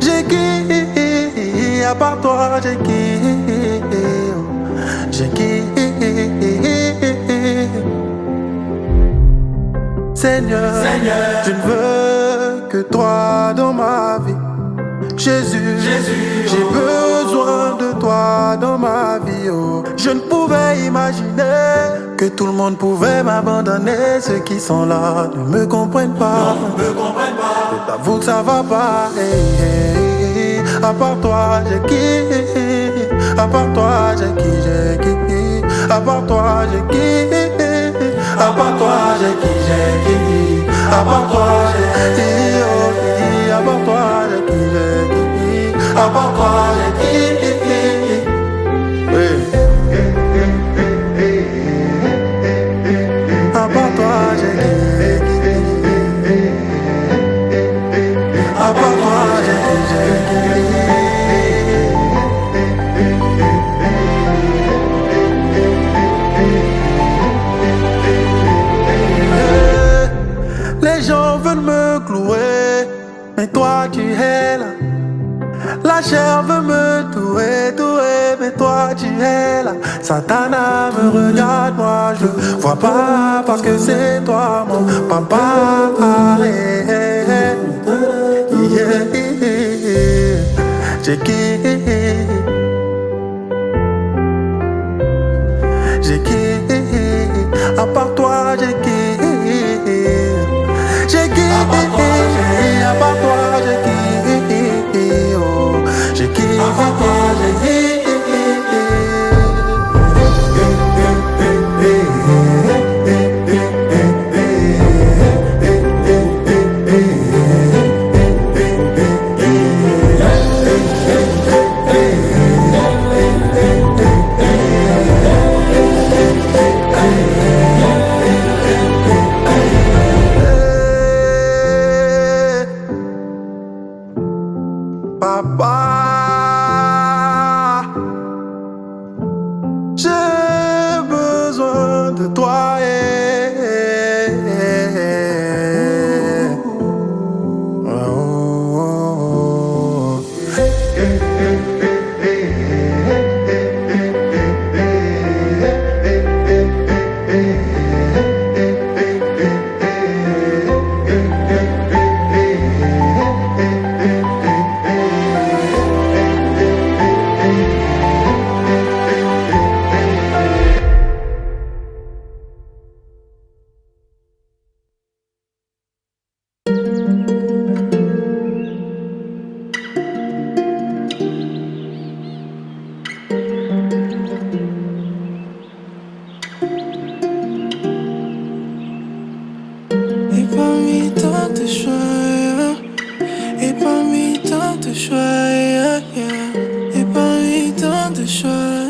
J'ai qui, à part toi, j'ai qui, j'ai qui. Seigneur, je ne veux que toi dans ma vie. Jésus, j'ai besoin de toi dans ma vie. Oh. Je ne pouvais imaginer que tout le monde pouvait m'abandonner. Ceux qui sont là ne me comprennent pas. Je t'avoue que ça va pas. Hey, hey. À part toi, j'ai qui? À part toi, j'ai qui? À part toi, j'ai qui? À part toi, j'ai qui? À part toi, j'ai qui? À part toi, j'ai qui? À part toi, j'ai qui? À part toi, j'ai qui? À part toi, j'ai qui? Les gens veulent me clouer, mais toi tu es là. La chair veut me douer, mais toi tu es là. Satana me regarde, moi je vois pas parce que c'est toi mon papa. Yeah. J'ai qui? J'ai qui? À part toi, j'ai qui? J'ai qui? À part toi, j'ai qui? Oh, j'ai qui? À part toi, j'ai qui? Papa, j'ai besoin de toi.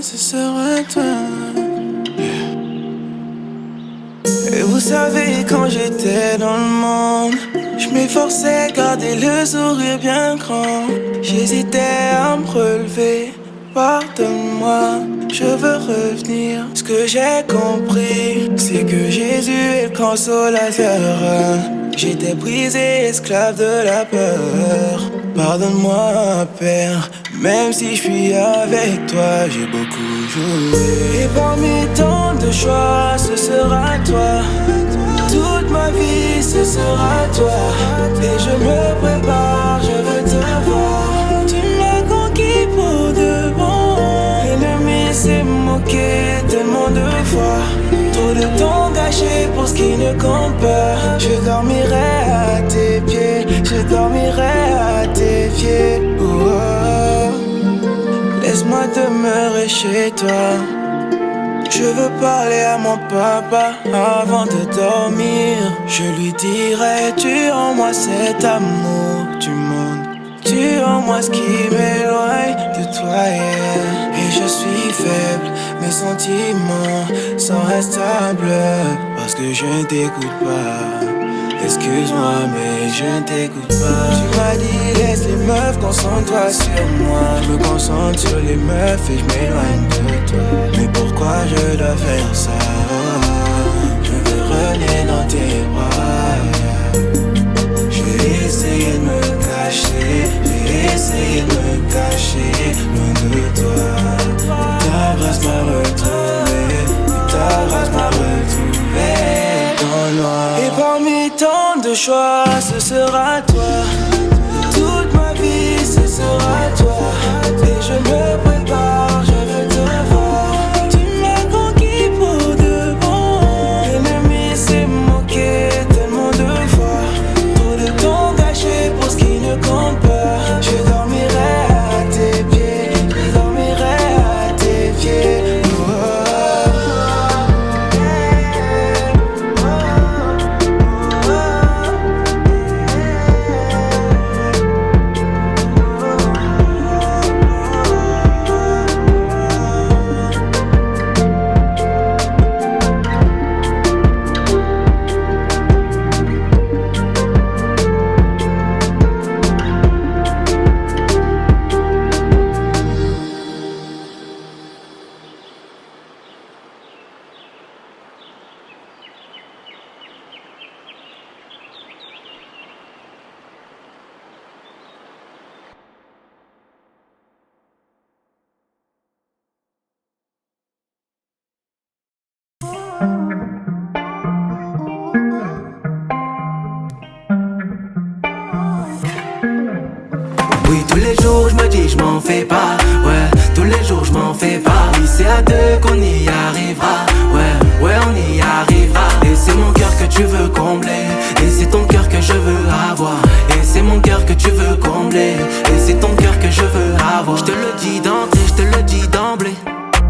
Ce sera toi. Et vous savez, quand j'étais dans le monde, je m'efforçais à garder le sourire bien grand. J'hésitais à me relever. Pardonne-moi, je veux revenir. Ce que j'ai compris, c'est que Jésus est le consolateur. J'étais brisé, esclave de la peur. Pardonne-moi, Père, même si je suis avec toi, j'ai beaucoup joué. Et parmi tant de choix, ce sera toi. Toute ma vie, ce sera toi. Et je me prépare, je veux te voir. Tu m'as conquis pour de bon. L'ennemi s'est moqué tellement de fois. Trop de temps gâché pour ce qui ne compte pas. Je dormirai à tes pieds, je dormirai à tes pieds. Laisse-moi demeurer chez toi. Je veux parler à mon papa avant de dormir. Je lui dirai, tu en moi cet amour du monde. Tu en moi ce qui m'éloigne de toi, yeah. Et je suis faible, mes sentiments sont instables parce que je ne t'écoute pas. Excuse-moi mais je ne t'écoute pas. Tu m'as dit laisse les meufs, concentre-toi sur moi. Je me concentre sur les meufs et je m'éloigne de toi. Mais pourquoi je dois faire ça? Je veux renaître dans tes bras. J'ai essayé de me de choix, ce sera toi. Toute ma vie, ce sera toi. Et je me prépare, je veux te voir. Tu m'as conquis pour de bon. L'ennemi s'est moqué tellement de fois. Trop de temps gâché pour ce qui ne compte pas. Je dormirai à tes pieds, je dormirai à tes pieds. Oui, tous les jours je me dis je m'en fais pas. Ouais, tous les jours je m'en fais pas. Oui, c'est à deux qu'on y arrivera. Ouais, ouais, on y arrivera. Et c'est mon cœur que tu veux combler. Et c'est ton cœur que je veux avoir. Et c'est mon cœur que tu veux combler. Et c'est ton cœur que je veux avoir. Je te le dis d'entrée, je te le dis d'emblée,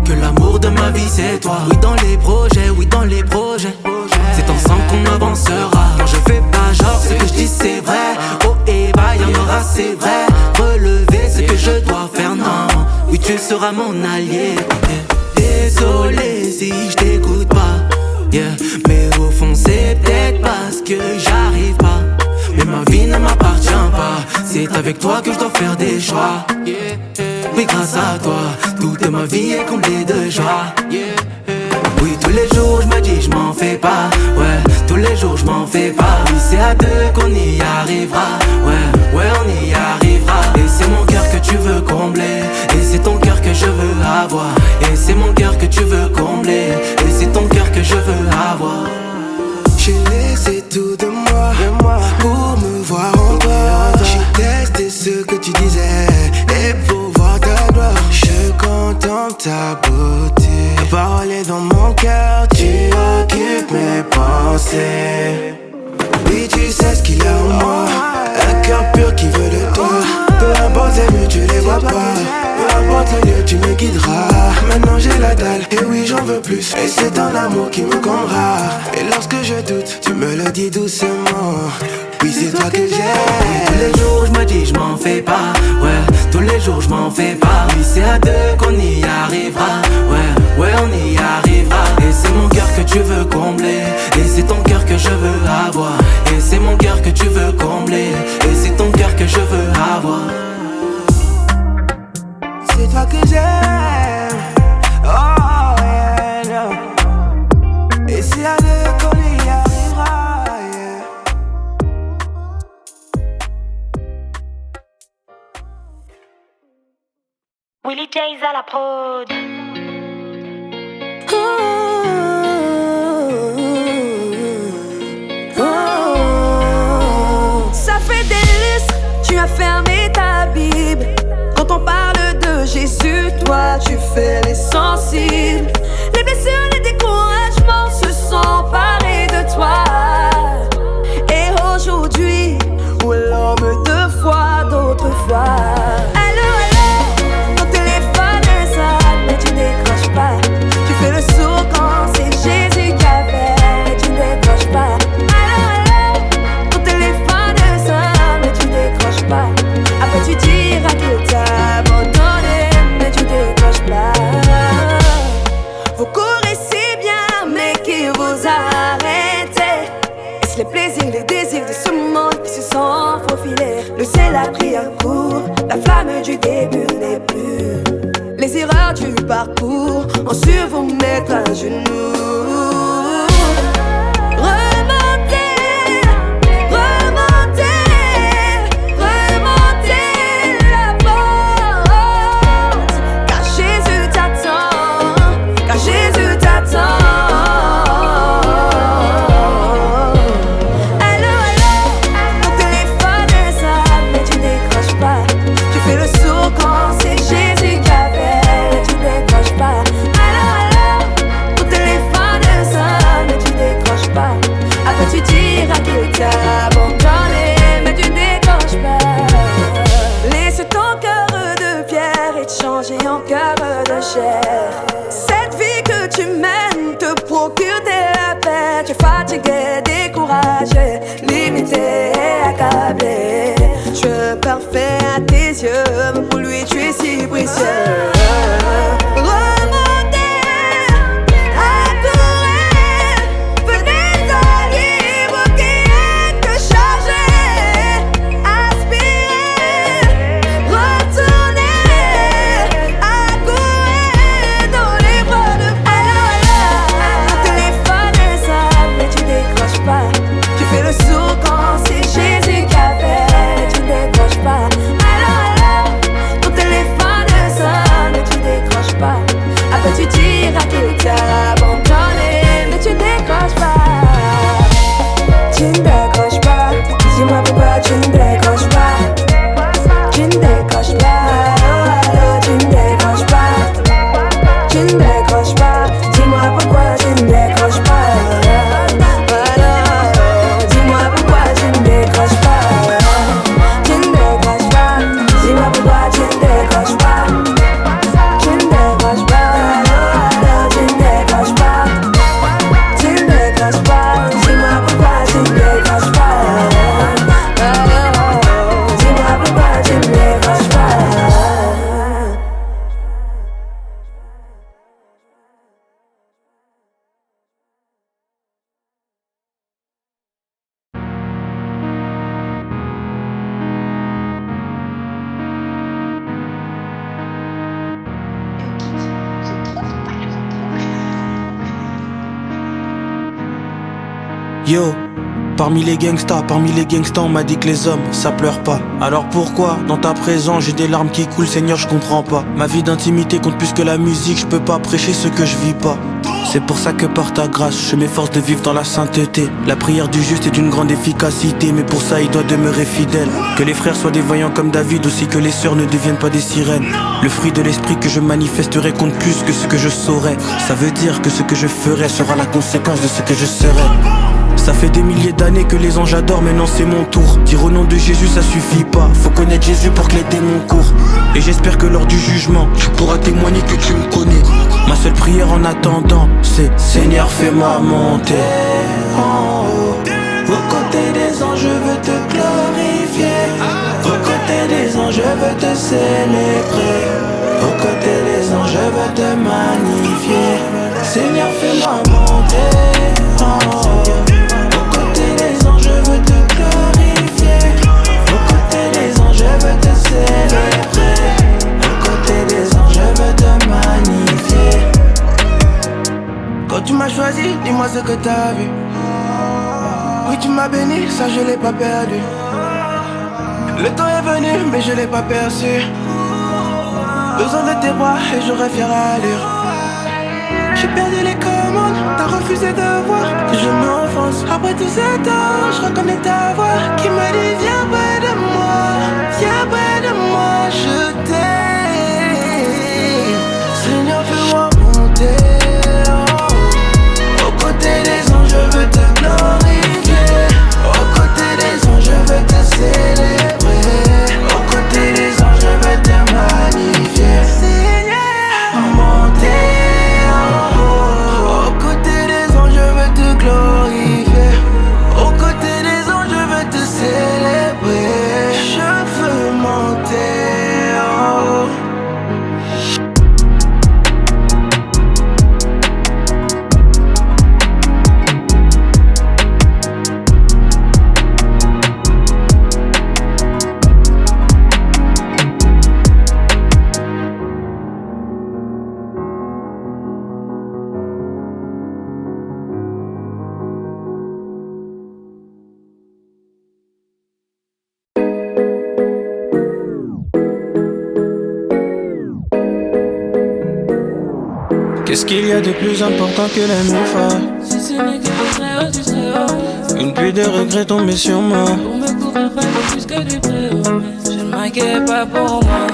que l'amour de ma vie c'est toi. Oui dans les projets, oui dans les projets. C'est ensemble qu'on avancera. Non je fais pas genre, ce que je dis c'est vrai. Oh et bah y'en aura c'est vrai. Relever ce que je dois faire, non. Oui tu seras mon allié, yeah. Désolé si je t'écoute pas, yeah. Mais au fond c'est peut-être parce que j'arrive pas. Mais ma vie ne m'appartient pas. C'est avec toi que je dois faire des choix, yeah. Oui grâce à toi, toute ma vie est comblée de joie, yeah. Oui tous les jours je me dis je m'en fais pas. Ouais tous les jours je m'en fais pas. Oui c'est à deux qu'on y arrivera. Ouais ouais on y arrivera. Et c'est mon cœur que tu veux combler. Et c'est ton cœur que je veux avoir. Et c'est mon cœur que tu veux combler. Et c'est ton cœur que je veux avoir. J'ai laissé tout de moi pour me voir en toi. J'ai testé ce que tu disais et pour voir ta gloire. Je contemple ta beauté. Ta parole est dans mon cœur, tu occupes mes pensées. Oui, tu sais ce qu'il y a en moi. Un cœur pur qui veut de toi. Peu importe les murs, tu les vois pas. Peu importe le lieu, tu me guideras. Maintenant j'ai la dalle, et oui j'en veux plus. Et c'est ton amour qui me comblera. Et lorsque je doute, tu me le dis doucement. Oui c'est toi que j'aime. Tous les jours je me dis je m'en fais pas. Ouais tous les jours je m'en fais pas. Oui c'est à deux qu'on y arrivera. Ouais ouais on y arrivera. Et c'est mon cœur que tu veux combler. Et c'est ton cœur que je veux avoir. Et c'est mon cœur que tu veux combler. Et c'est ton cœur que je veux avoir. C'est toi que j'aime. Oh yeah, no. Et c'est à deux qu'on y arrivera, yeah. Willie J's à la prod. Ça fait des lustres, tu as fermé ta Bible. Quand on parle de Jésus, toi tu fais les sensibles. Les blessures, les découragements se sont emparés de toi. Et aujourd'hui, où l'homme de foi d'autrefois. Allô, allô, ton téléphone sonne, mais tu décroches pas. Tu fais le sourd quand c'est Jésus qui appelle, mais tu décroches pas. Allô, allô, ton téléphone sonne, mais tu décroches pas. Après tu diras que t'as abandonné, mais tu décroches pas. Vous courez si bien, mais qui vous arrêtez? Est-ce les plaisirs, les désirs de ce monde qui se sont faufilés? Le ciel a pris un coup, la flamme du début n'est plus. Les erreurs du parcours ont su vous mettre à genoux. Remontez, remontez, remontez la porte. Car Jésus t'attend, car Jésus t'attend. Allô, allô, projet. Cette vie que tu mènes te procure la paix. Tu es fatigué, découragé, limité, accablé. Tu es parfait à tes yeux, mais pour lui tu es si précieux. Yo, parmi les gangsters, on m'a dit que les hommes, ça pleure pas. Alors pourquoi, dans ta présence, j'ai des larmes qui coulent, Seigneur, je comprends pas. Ma vie d'intimité compte plus que la musique, je peux pas prêcher ce que je vis pas. C'est pour ça que par ta grâce, je m'efforce de vivre dans la sainteté. La prière du juste est d'une grande efficacité, mais pour ça il doit demeurer fidèle. Que les frères soient des vaillants comme David, aussi que les sœurs ne deviennent pas des sirènes. Le fruit de l'esprit que je manifesterai compte plus que ce que je saurais. Ça veut dire que ce que je ferai sera la conséquence de ce que je serai. Ça fait des milliers d'années que les anges adorent, maintenant c'est mon tour. Dire au nom de Jésus ça suffit pas, faut connaître Jésus pour que les démons courent. Et j'espère que lors du jugement, tu pourras témoigner que tu me connais. Ma seule prière en attendant, c'est Seigneur fais-moi monter en haut. Aux côtés des anges je veux te glorifier. Aux côtés des anges je veux te célébrer. Aux côtés des anges je veux te magnifier. Seigneur fais-moi monter en haut. Quand tu m'as choisi, dis-moi ce que t'as vu. Oui, tu m'as béni, ça je l'ai pas perdu. Le temps est venu, mais je l'ai pas perçu. Besoin de tes bras et j'aurais fière allure. J'ai perdu les commandes, t'as refusé de voir que je m'enfonce. Après tout ce temps, je reconnais ta voix qui me dit viens près de moi, je t'aime. Seigneur fais-moi monter. Aux côtés des anges je veux te glorifier. Aux côtés des anges je veux te célébrer. Aux côtés des anges je veux te magnifier. Seigneur monter. Aux côtés des anges je veux te glorifier. Aux côtés des anges je veux te célébrer. Je veux monter en haut. Qu'est-ce qu'il y a de plus important que l'amour phare? Si ce n'est que du très haut, du très haut. Une pluie de regrets tombée sur moi. Pour me couvrir, fallait plus que du promesses. Je ne m'inquiète pas pour moi.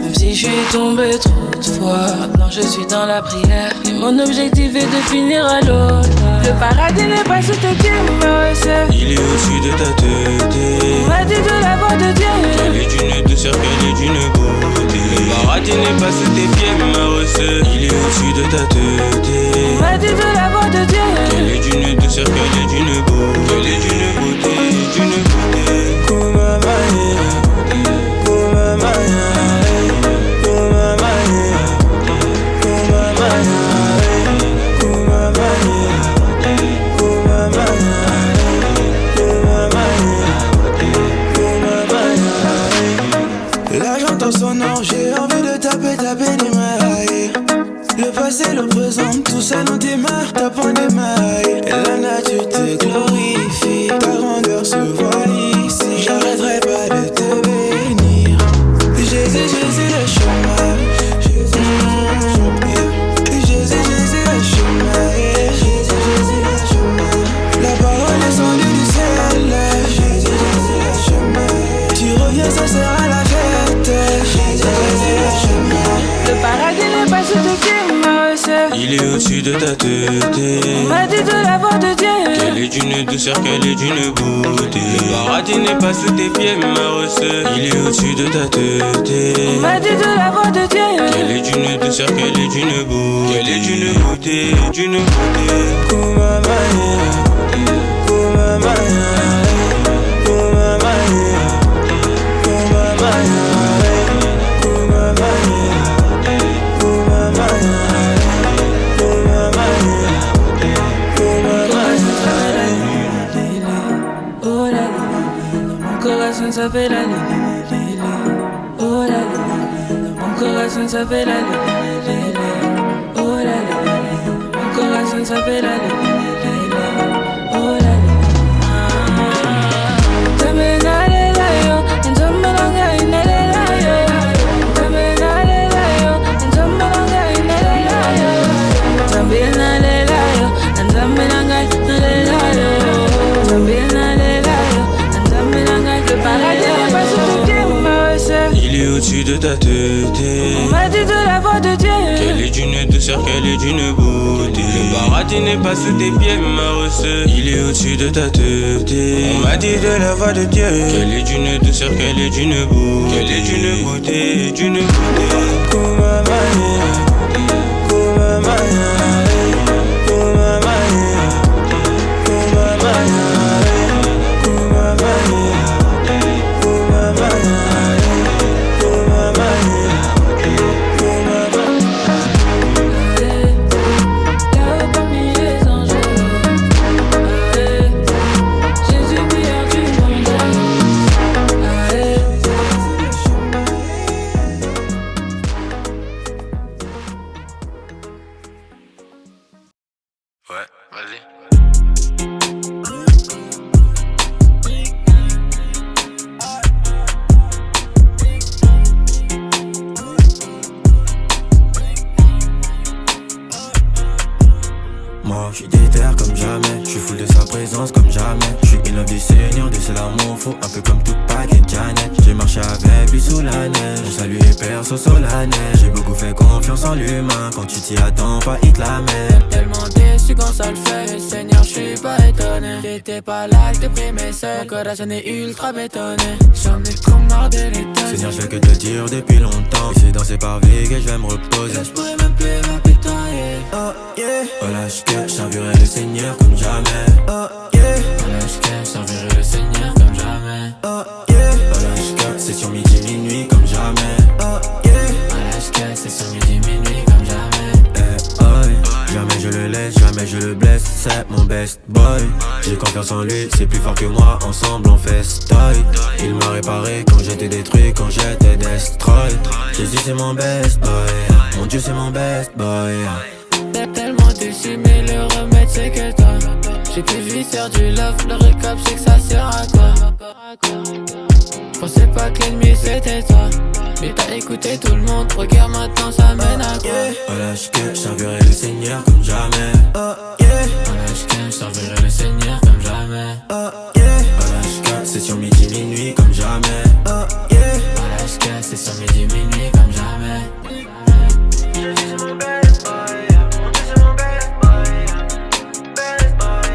Même si je suis tombé trop de fois. Maintenant je suis dans la prière. Et mon objectif est de finir à l'autre. Le paradis n'est pas ce que tu me recevais. Il est au-dessus de ta tête. On m'a dit de la voix de Dieu. Elle est d'une douceur, qu'elle est d'une beauté. Le paradis n'est pas sous tes pieds, ma recette. Il est au-dessus de ta tête. On m'a dit de la voix de Dieu. Qu'elle est d'une douceur, qu'elle est d'une beauté. Qu'elle est d'une beauté, d'une beauté. Kuma Maya, Kuma Maya, Kuma Maya, Kuma Maya, Kuma Maya, Kuma Maya, Kuma Maya. L'argent dans son nom, j'ai envie de taper des mailles. Le passé, le présent, tout ça dans tes mains, tapant des mailles. La nature te glorifie, ta grandeur se voit ici. J'arrêterai pas de te bénir. Jésus, Jésus, le chemin. Jésus, Jésus, le chemin. Jésus, Jésus, le chemin. La parole est descendue du ciel. Jésus, Jésus, le chemin. Tu reviens, ça sera la fête. Jésus, Jésus, le chemin. Le paradis n'est pas sous tes pieds. Il est au-dessus de ta tête. On m'a dit de la voix de Dieu. Qu'elle est d'une douceur, qu'elle est d'une beauté. Le paradis n'est pas sous tes pieds, ma recette. Il est au-dessus de ta tête. On m'a dit de la voix de Dieu. Qu'elle est d'une douceur, qu'elle est d'une beauté. Qu'elle est d'une beauté, d'une beauté. Kuma Maya, Kuma Maya, Kuma Maya, Kuma Maya, Kuma Maya, Kuma Maya. Ça fait la lili, oh la lili. Mon corazon ça fait la lili, oh la lili. Mon corazon ça fait la lili, oh la lili. Tamenale la yo, nzomelanga inalela yo. Tamenale la yo, nzomelanga inalela yo. Tamenale la yo, nzomelanga inalela yo. Tamenale la yo. Le paradis n'est pas sous tes pieds, ma recette. Il est au-dessus de ta tête. On m'a dit de la voix de Dieu. Qu'elle est d'une douceur, qu'elle est d'une beauté. Le paradis n'est pas sous tes pieds, ma recette. Il est au-dessus de ta tête. On m'a dit de la voix de Dieu. Qu'elle est d'une douceur, qu'elle est d'une beauté. Qu'elle est d'une beauté, d'une beauté. Kuma Maya, Kuma Maya, Kuma Maya, Kuma Maya. Moi, j'suis déter comme jamais, j'suis full de sa présence comme jamais. J'suis in love du Seigneur, de c'est l'amour faux, un peu comme Tupac et Janet. J'ai marché avec lui sous la neige, on salue les persos solennels. J'ai beaucoup fait confiance en l'humain, quand tu t'y attends pas, il te la met. Tellement déçu quand ça le fait, Seigneur, j'suis pas étonné. J'étais pas là, j't'ai pris mes seuls, corazon est ultra bétonné. J'en ai trop marre de l'état. Seigneur, je fais que te dire depuis longtemps, c'est dans ces parvis que je vais me reposer. Là, j'pourrais même plus m'apitoyer. Oh yeah, oh là je servirai le Seigneur comme jamais. Oh yeah, oh là je servirai le Seigneur comme jamais. Oh yeah, oh là je c'est sur midi minuit comme jamais. Oh yeah, oh là je c'est sur midi minuit comme jamais. Jamais je le laisse, jamais je le blesse, c'est mon best boy. J'ai confiance en lui, c'est plus fort que moi, ensemble on festoie. Il m'a réparé quand j'étais détruit, quand j'étais destroy. Jésus c'est mon best boy, mon Dieu c'est mon best boy. T'es tellement déçu mais le remède c'est que toi. J'ai pu lui faire du love, le récap c'est que ça sert à quoi. Pensais pas que l'ennemi c'était toi, mais t'as écouté tout le monde, regarde maintenant ça mène à quoi. Oh là je servirai le Seigneur comme jamais. Oh yeah, oh là je servirai le Seigneur comme jamais. Oh yeah, oh là c'est sur midi minuit comme jamais. Oh yeah, oh là c'est sur midi minuit comme jamais. Jésus c'est mon best boy, mon Dieu c'est mon best boy, best boy.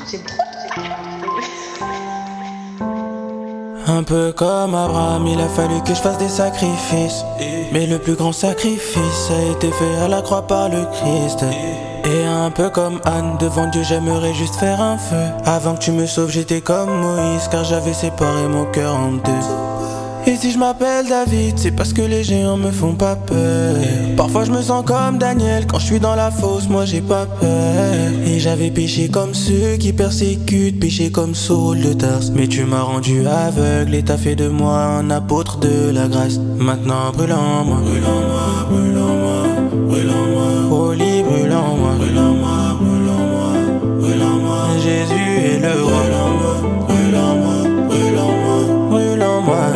J'aime trop. Un peu comme Abraham, il a fallu que je fasse des sacrifices. Mais le plus grand sacrifice a été fait à la croix par le Christ. Et un peu comme Anne, devant Dieu j'aimerais juste faire un feu. Avant que tu me sauves j'étais comme Moïse, car j'avais séparé mon cœur en deux. Et si je m'appelle David, c'est parce que les géants me font pas peur. Parfois je me sens comme Daniel, quand je suis dans la fosse, moi j'ai pas peur. Et j'avais péché comme ceux qui persécutent, péché comme Saul de Tarse. Mais tu m'as rendu aveugle et t'as fait de moi un apôtre de la grâce. Maintenant brûle en moi, brûle en moi, brûle en moi, brûle en moi. Holy, brûle en moi, brûle en moi, brûle en moi, brûle en moi. Jésus est le roi, brûle en moi, brûle en moi, brûle en moi, brûle en moi.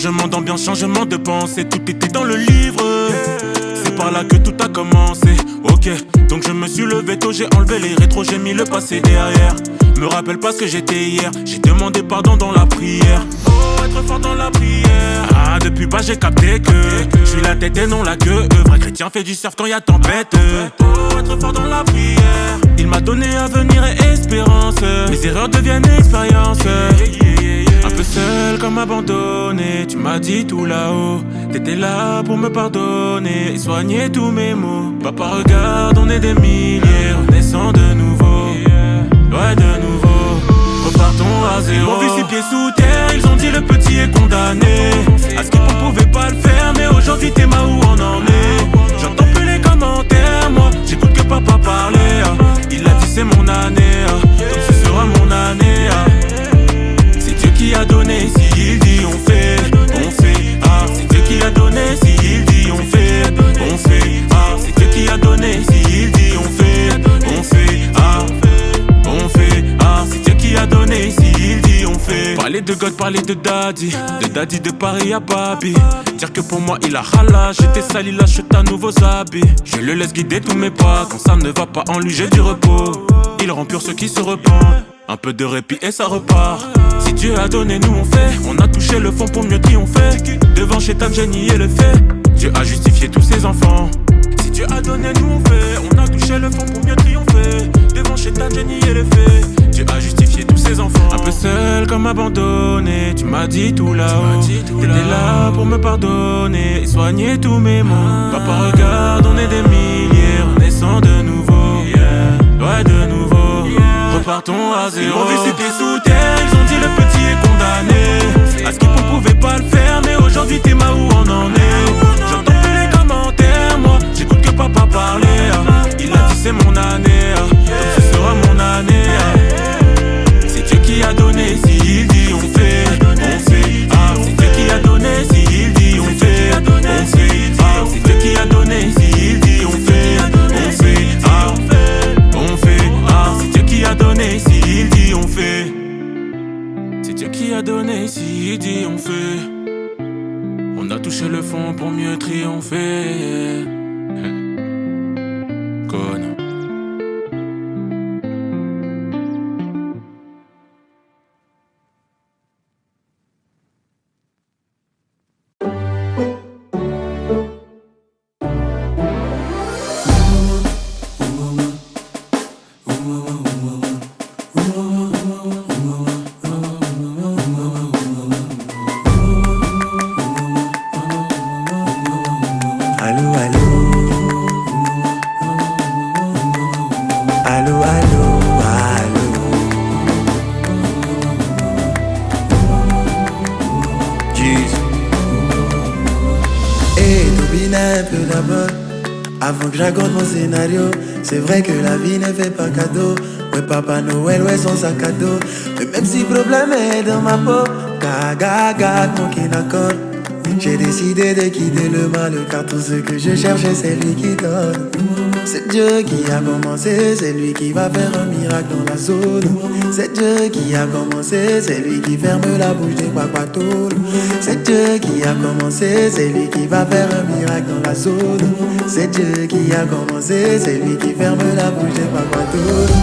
Changement d'ambiance, changement de pensée, tout était dans le livre. C'est par là que tout a commencé. Ok, donc je me suis levé tôt, j'ai enlevé les rétros, j'ai mis le passé derrière. Me rappelle pas ce que j'étais hier, j'ai demandé pardon dans la prière. Oh, être fort dans la prière. Ah, depuis bas j'ai capté que je suis la tête et non la queue. Vrai chrétien fait du surf quand y a tempête. Oh, être fort dans la prière. Il m'a donné avenir et espérance. Mes erreurs deviennent expérience. Un peu seul comme abandonné, tu m'as dit tout là-haut. T'étais là pour me pardonner et soigner tous mes maux. Papa regarde, on est des milliers, renaissant de nouveau. Ouais, de nouveau, repartons à zéro. On vit ses pieds sous terre, ils ont dit le petit est condamné. À ce qu'on pouvait pas le faire, mais aujourd'hui t'es ma où on en est. J'entends plus les commentaires, moi, j'écoute que papa parler. Il a dit c'est mon année, donc ce sera mon année. C'est Dieu qui a donné, si il dit on fait, c'est Dieu qui a donné, si il dit on fait, c'est Dieu qui a donné, si il dit on fait, c'est Dieu qui a donné, si il dit on fait. Parler de God, parler de daddy de Paris à Babi. Dire que pour moi il a rala, j'étais sale, il achète à nouveaux habits. Je le laisse guider tous mes pas, quand ça ne va pas en lui j'ai du repos. Il rend pur ceux qui se repentent, un peu de répit et ça repart. Si Dieu a donné, nous on fait, on a touché le fond pour mieux triompher. Devant Chétan, j'ai nié le fait, Dieu a justifié tous ses enfants. Si Dieu a donné, nous on fait, on a touché le fond pour mieux triompher. Devant Chétan, j'ai nié le fait, Dieu a justifié tous ses enfants. Un peu seul comme abandonné, tu m'as dit tout là-haut. T'étais là pour me pardonner et soigner tous mes maux. Papa regarde, on est des milliers, renaissant de nouveau. Ouais, de nouveau, repartons à zéro. Ils m'ont vu ses pieds sous terre, ils ont dit le petit est condamné. À ce qu'on pouvait pas le faire, mais aujourd'hui t'es ma où on en est. J'entends plus les commentaires, moi, j'écoute que papa parler. Il a dit c'est mon année, donc ce sera mon année. C'est Dieu qui a donné, si il dit on fait, c'est Dieu qui a donné, si il dit on fait, c'est Dieu qui a donné, si il dit on fait, c'est Dieu qui a donné, si il dit on fait. C'est Dieu qui a donné, si il dit on fait. On a touché le fond pour mieux triompher. Conne. Avant que j'accorde mon scénario, c'est vrai que la vie ne fait pas cadeau. Ouais, Papa Noël, ouais, son sac à dos. Mais même si le problème est dans ma peau, gaga, mon qui n'accorde. J'ai décidé de quitter le mal, car tout ce que je cherche, c'est lui qui donne. C'est Dieu qui a commencé, c'est lui qui va faire un miracle dans la zone. C'est Dieu qui a commencé, c'est lui qui ferme la bouche des quaquatoles. C'est Dieu qui a commencé, c'est lui qui va faire un miracle dans la zone. C'est Dieu qui a commencé, c'est lui qui ferme la bouche des quaquatoles.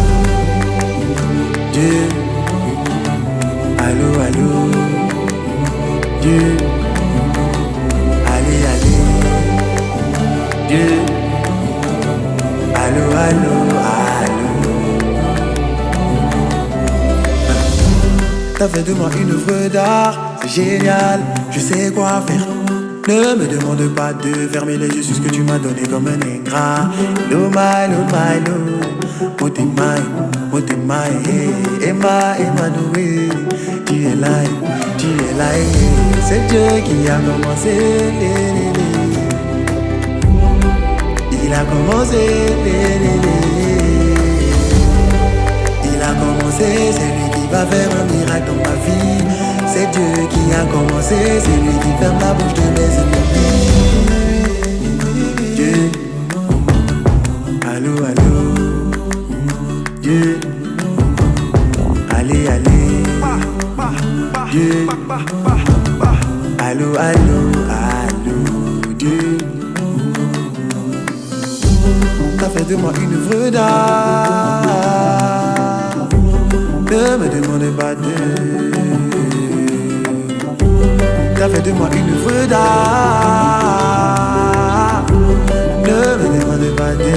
Dieu, allô, allô, Dieu. Dieu, allô, allô, allô. T'as fait de moi une œuvre d'art, c'est génial, je sais quoi faire. Ne me demande pas de fermer les yeux sur ce que tu m'as donné comme un ingrat. Lo, my, lo, my, lo. Motemai, Emmanuel. Tu es là, c'est Dieu qui a commencé. Il a commencé, il a commencé, c'est lui qui va faire un miracle dans ma vie. C'est Dieu qui a commencé, c'est lui qui ferme la bouche de mes ennemis. Dieu, allô, allô, Dieu, allez, allez, Dieu, allô, allô, allô, Dieu. T'as fait de moi une œuvre d'art. Ne me demande pas de. T'as fait de moi une œuvre d'art. Ne me demande pas de.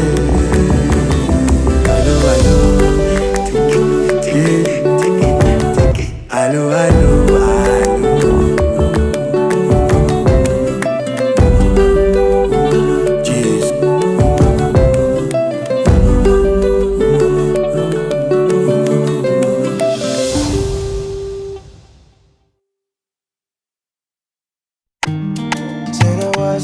Allô, allô, allô, allô, allô. À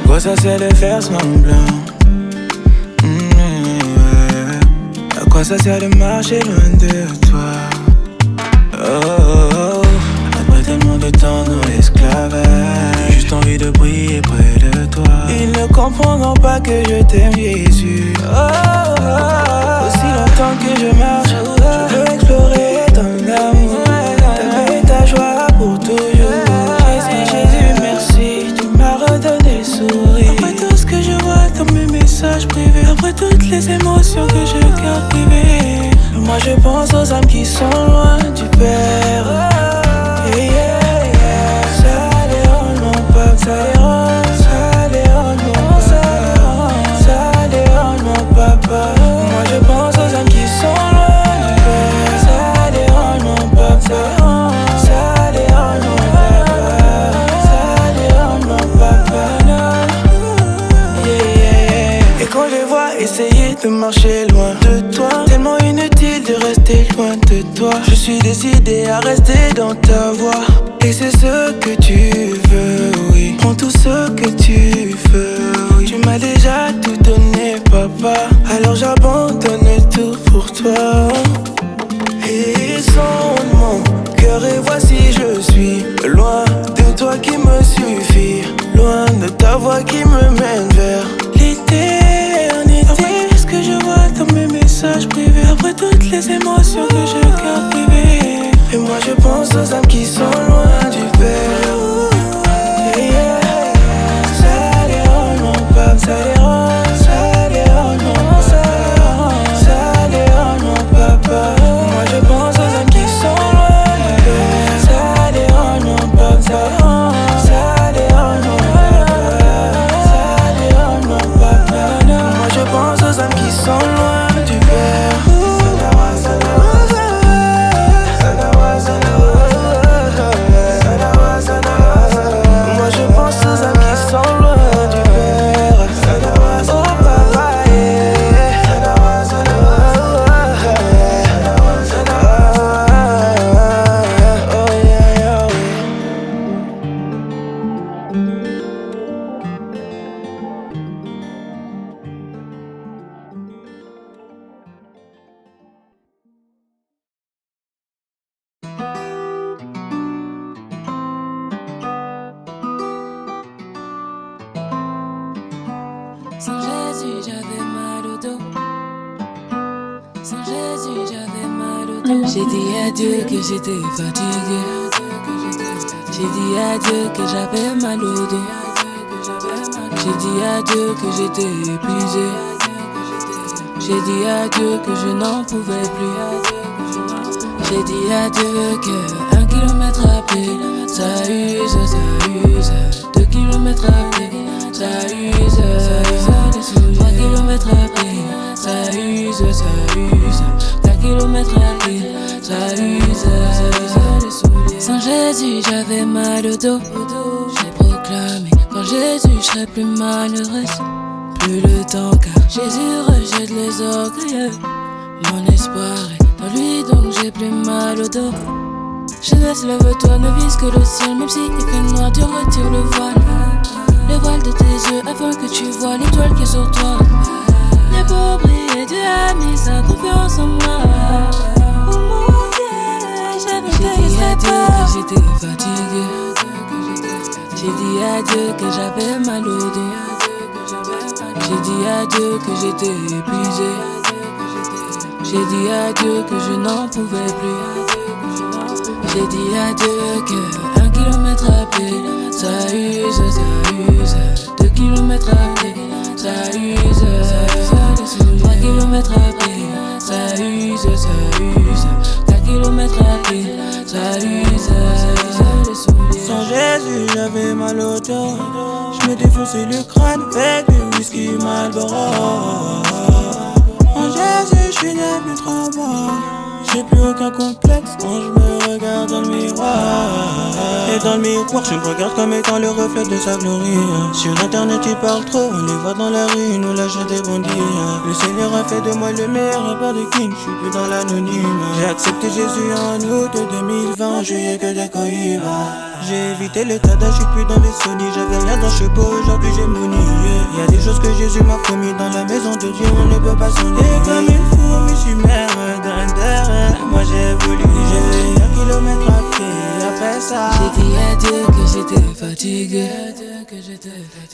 quoi ça sert de faire semblant? À quoi ça sert de marcher loin de toi? Après tellement de temps dans l'esclavage, juste envie de briller près de toi. Ils ne comprendront pas que je t'aime, Jésus. Aussi longtemps que je marche, je veux explorer ton amour, ta paix, ta joie pour toujours. Jésus, Jésus, merci, tu m'as redonné le sourire. Après tout ce que je vois dans mes messages privés, après toutes les émotions que je garde privées, moi je pense aux âmes qui sont loin du Père. Ça les rend non pas, ça les rend, ça les rend non pas, ça les rend non papa. Moi je pense aux âmes qui sont loin du Père. Ça les rend non pas, ça les rend non papa, ça les rend non papa. Et quand je les vois essayer de marcher loin de toi, tellement inutile de rester loin de toi, je suis décidé à rester dans ta voie. Et c'est ce que tu veux, oui. Prends tout ce que tu veux, oui. Tu m'as déjà tout donné, papa, alors j'abandonne tout pour toi. Et sonde mon cœur et voici je suis loin de toi qui me suffit, loin de ta voix qui me mène vers l'éternité. Après tout ce que je vois dans mes messages privés, après toutes les émotions que je garde privées, et moi je pense aux âmes qui sont loin du Père. Ça les rend non pas, ça les rend, ça les rend non, ça les rend non papa. Moi je pense aux âmes qui sont loin du Père. Ça les rend non pas, ça les rend, ça les rend non papa, ça les rend non papa. Moi je pense aux âmes qui sont loin du Père. Moi je pense aux âmes qui sont loin du Père. Oh papa, oh yeah, Sans Jésus, j'avais mal au dos. Sans Jésus, j'avais mal au dos. J'ai dit à Dieu que j'étais fatigué. J'ai dit à Dieu que j'avais mal au dos. J'ai dit à Dieu que j'étais épuisé. J'ai dit à Dieu que je n'en pouvais plus. J'ai dit à Dieu que 1 kilomètre à pied, ça use, ça use. 2 kilomètres à pied, ça use, ça use. 3 kilomètres à pied, ça use, ça use. 4 kilomètres à pied, ça use, ça use. Sans Jésus, j'avais mal au dos. J'ai proclamé qu'en Jésus, je serais plus malheureuse. Plus le temps car Jésus rejette les orgueilleux. Mon espoir est dans lui, donc j'ai plus mal au dos. Jeunesse, lève-toi, ne vise que le ciel. Même si il fait noir, Dieu retire le voile. Le voile de tes yeux afin que tu vois l'étoile qui est sur toi. Mais pour briller, Dieu a mis sa confiance en moi. Oh mon Dieu, j'avais fait dit à Dieu que j'étais fatigué. J'ai dit à Dieu que j'avais mal au dos. J'ai dit à Dieu que j'étais épuisé. J'ai dit à Dieu que je n'en pouvais plus. J'ai dit à Dieu que 1 kilomètre à pied, ça use, ça use. 2 kilomètres à pied, ça use, ça use. 3 kilomètres à pied, ça use, ça use. 4 kilomètres à pied, ça use, ça use. Sans Jésus, j'avais mal au dos. Je me défonçais le crâne avec du whisky Marlboro. En Jésus, je suis devenu trop beau. j'ai plus aucun complexe quand je me regarde dans le miroir. Et dans le miroir, je me regarde comme étant le reflet de sa gloire. Sur internet, ils parlent trop, on les voit dans la rue, nous lâchons des bandits. Le Seigneur a fait de moi le meilleur rappeur de King, je suis plus dans l'anonyme. J'ai accepté Jésus en août 2020, en juillet que des Coïbas. J'ai évité l'état d'âge, je suis plus dans les Sony. J'avais rien dans ce beau, aujourd'hui j'ai moni. Y'a des choses que Jésus m'a promis dans la maison de Dieu, on ne peut pas s'en aller. Comme il faut, mais je suis mère d'intérêt. Moi j'ai voulu, j'ai 1 kilomètre à pied. Après ça, j'ai dit à Dieu que j'étais fatigué.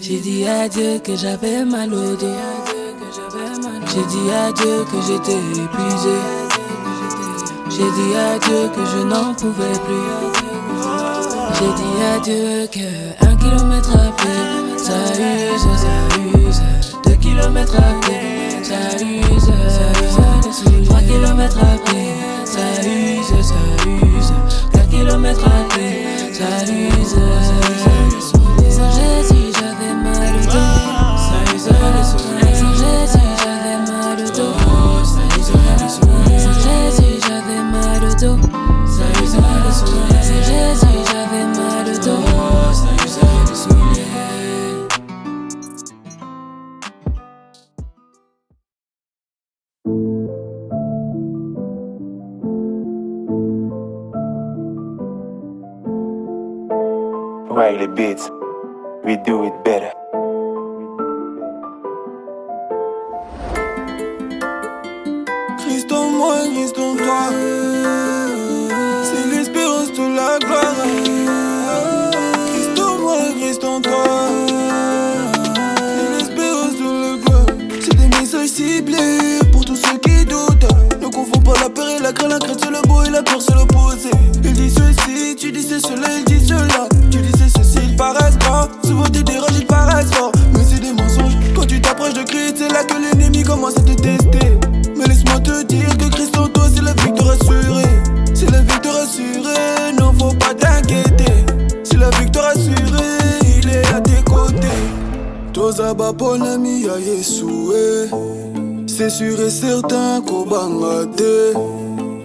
J'ai dit à Dieu que j'avais mal au dos. J'ai dit à Dieu que j'étais épuisé. J'ai dit à Dieu que je n'en pouvais plus. J'ai dit à Dieu que 1 kilomètre à pied, ça use. 2 kilomètres à pied, ça use. 3 kilomètres à pied, ça use. 4 kilomètres à pied, ça use. Sans Jésus j'avais mal au dos. Sans Jésus j'avais mal au dos. Sans Jésus j'avais mal au dos. Sans Jésus j'avais mal au dos. Riley Beats, we do it better. Christ en moi, Christ en toi, c'est l'espérance de la gloire. Christ en moi, Christ en toi, c'est l'espérance de la gloire. C'est des messages ciblés pour tous ceux qui doutent. Ne confonds pas la peur et la crainte c'est le beau et la peur c'est l'opposé. Il dit ceci, tu dis c'est cela, il dit cela. Tu dis c'est ceci, ils paraissent grands. Souvent t'es dérangé, ils paraissent forts. Mais c'est des mensonges, quand tu t'approches de Christ, c'est là que l'ennemi commence à te tester. Mais laisse-moi te dire que Christ en toi c'est la victoire assurée. C'est la victoire assurée, non faut pas t'inquiéter. C'est la victoire assurée, il est à tes côtés. Toza baponami ya Yesoué. C'est sûr et certain qu'au bangaté.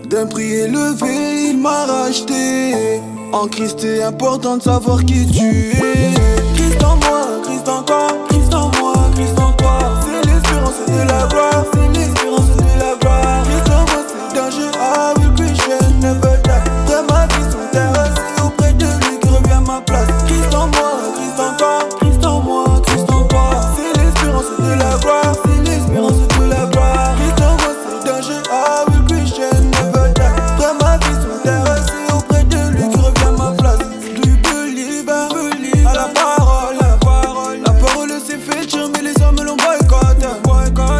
D'un prix élevé il m'a racheté. En Christ c'est important de savoir qui tu es. Christ en moi, Christ en toi, Christ en moi, Christ en toi. C'est l'espérance de la gloire, c'est l'espérance de la gloire. Christ en moi c'est danger, I will Christian never die. De ma vie sur terre, c'est auprès de lui qui revient à ma place. Christ en moi, Christ en toi, Christ en moi, Christ en toi. C'est l'espérance de la gloire, c'est l'espérance de la gloire. Christ en moi c'est danger, I will Christian never die. De ma vie sur terre, c'est auprès de lui qui revient à ma place. Do you believe, à la parole, à la parole. La parole s'est fait tirer mais les hommes l'ont boycotté.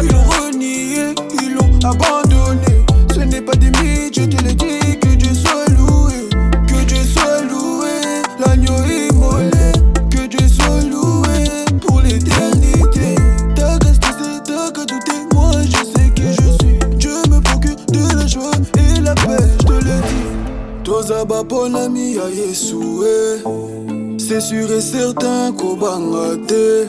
Ils l'ont renié, ils l'ont abandonné. Ce n'est pas des mythes, je te le dis. Que Dieu soit loué, que Dieu soit loué. L'agneau immolé, que Dieu soit loué pour l'éternité. T'as qu'à stresser, t'as qu'à douter, moi je sais qui je suis. Dieu me procure de la joie et la paix, je te le dis. Toza baponami ya Yesoué. C'est sûr et certain qu'au bangaté.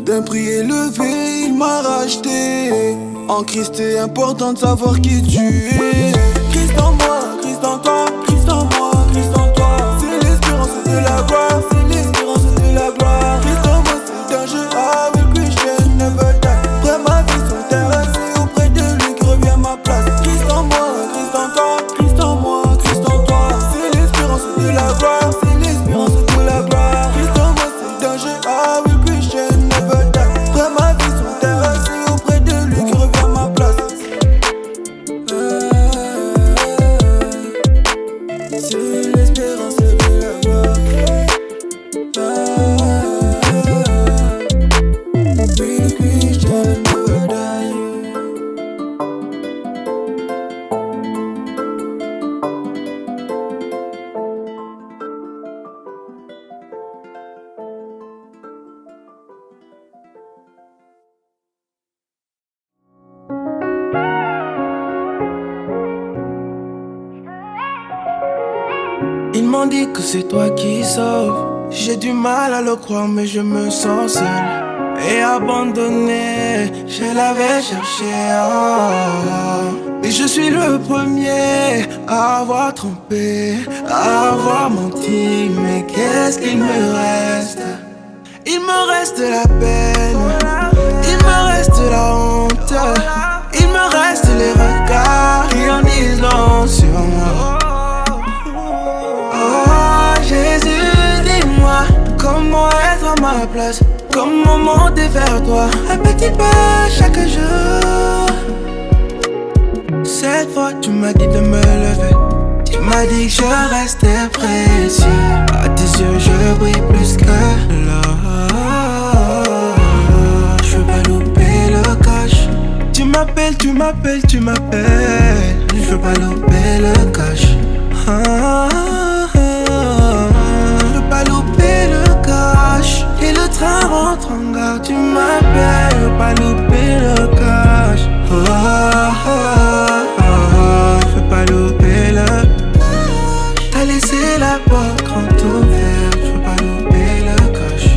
D'un prix élevé il m'a racheté. En Christ c'est important de savoir qui tu es. Christ en moi, Christ en toi, Christ en moi, Christ en toi. C'est l'espérance de la gloire, c'est l'espérance de la gloire. Christ en moi c'est danger, I will Christian never die. De ma vie sur terre, c'est auprès de lui qui revient à ma place. Christ en moi, Christ en toi, Christ en moi, Christ en toi. C'est l'espérance de la gloire, c'est l'espérance de la gloire. Christ en moi c'est danger, I will Christian never die. De ma vie sur terre, c'est auprès de lui qui revient à ma place. C'est l'espérance de la gloire. We Christian never die. ils m'ont dit que c'est toi qui sauves. J'ai du mal à le croire mais je me sens seul et abandonné. Je l'avais cherché, Et je suis le premier à avoir trompé, à avoir menti. Mais qu'est-ce qu'il me reste? Il me reste la peine, il me reste la honte, il me reste les regards qui en disent long sur moi. Oh Jésus, dis-moi comment être à ma place, comment monter vers toi, un petit pas chaque jour. Cette fois tu m'as dit de me lever, tu m'as dit que je restais précieux. À tes yeux je brille plus que l'or. Je veux pas louper le cash. Tu m'appelles, tu m'appelles, tu m'appelles. Je veux pas louper le cash. Je veux pas louper le cash. Et le train rentre en gare, tu m'appelles. Je veux pas louper le cash. Je veux pas louper le cash. T'as laissé la porte grande ouverte. Je veux pas louper le cash.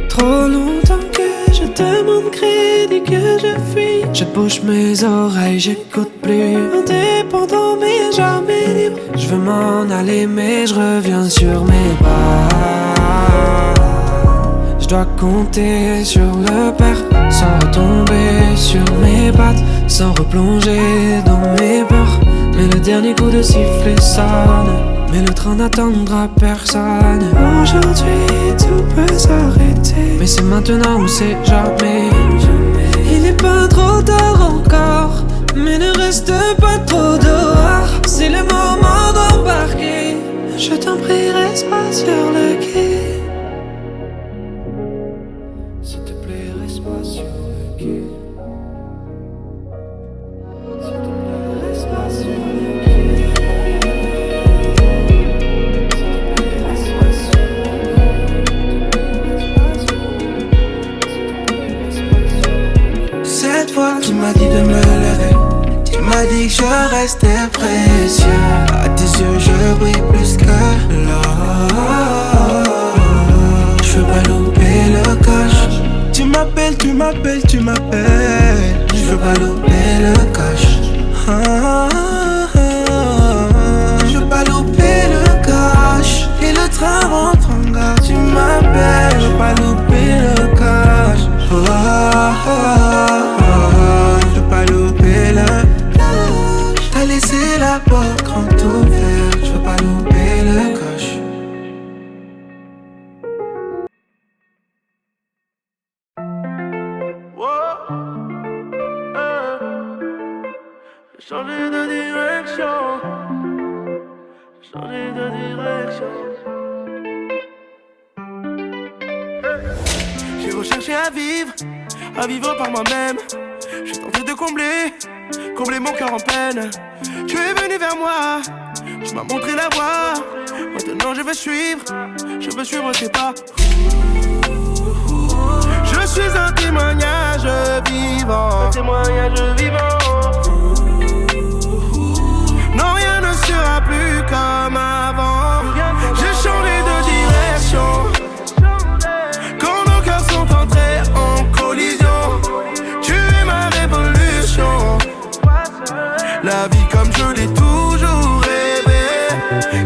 Trop longtemps que je demande crédit, que je fuis. Je bouche mes oreilles, j'écoute plus. Indépendant mais jamais libre. Je veux m'en aller mais je reviens sur mes pas. Je dois compter sur le père, sans retomber sur mes pattes, sans replonger dans mes peurs. Mais le dernier coup de sifflet sonne, mais le train n'attendra personne. Aujourd'hui tout peut s'arrêter, mais c'est maintenant ou c'est jamais. Il n'est pas trop tard encore, mais ne reste pas trop dehors. C'est le moment d'embarquer. Je t'en prie, reste pas sur le quai. S'il te plaît, reste pas sur le quai. S'il te plaît, reste pas sur le quai. S'il te plaît, reste pas sur le quai. Cette fois tu m'as dit de me lever, tu m'as dit que je restais précieux. À tes yeux je brille plus que l'or. Je veux pas louper le cash. Tu m'appelles, tu m'appelles, tu m'appelles. Je veux pas louper le cash. Je veux pas louper le cash. Et le train rentre en gare, tu m'appelles. Je veux pas louper le cash. Je veux pas louper le cash. T'as laissé la porte grande ouverte. Je veux pas louper le cash. J'ai changé de direction. J'ai changé de direction. J'ai recherché à vivre par moi-même. J'ai tenté de combler mon cœur en peine. Tu es venu vers moi, tu m'as montré la voie. Maintenant je veux suivre tes pas. Je suis un témoignage vivant. Non, rien ne sera plus comme avant. J'ai changé de direction. Quand nos cœurs sont entrés en collision, tu es ma révolution. La vie comme je l'ai toujours rêvé.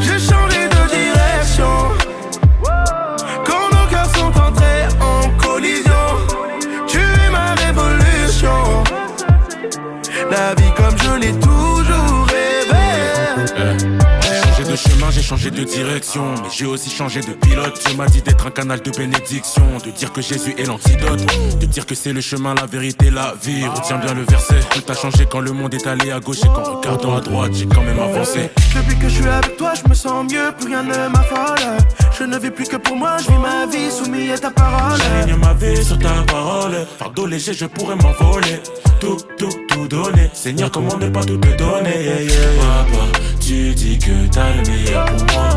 J'ai changé de direction. Quand nos cœurs sont entrés en collision, tu es ma révolution. La vie comme je l'ai toujours rêvé. J'ai changé de chemin, j'ai changé de direction, mais j'ai aussi changé de pilote. Dieu m'a dit d'être un canal de bénédiction, de dire que Jésus est l'antidote, de dire que c'est le chemin, la vérité, la vie. Retiens bien le verset, tout a changé quand le monde est allé à gauche et qu'en regardant à droite, j'ai quand même avancé. Depuis que je suis avec toi, je me sens mieux, plus rien ne m'affole. Je ne vis plus que pour moi, je vis ma vie soumis à ta parole. J'aligne ma vie sur ta parole, fardeau léger, je pourrais m'envoler. Tout donner, Seigneur, comment ne pas tout te donner, yeah, yeah. Papa, tu dis que t'as le meilleur pour moi.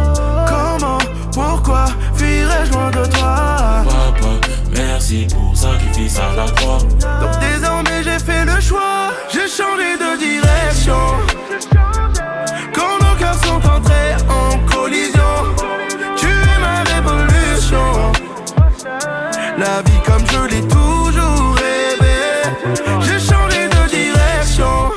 Comment, pourquoi fuirais-je loin de toi? Papa, merci pour sacrifice à la croix. Donc désormais j'ai fait le choix, j'ai changé de direction. Quand nos cœurs sont entrés en collision, tu es ma révolution. La vie comme je l'ai toujours rêvé. J'ai changé de direction.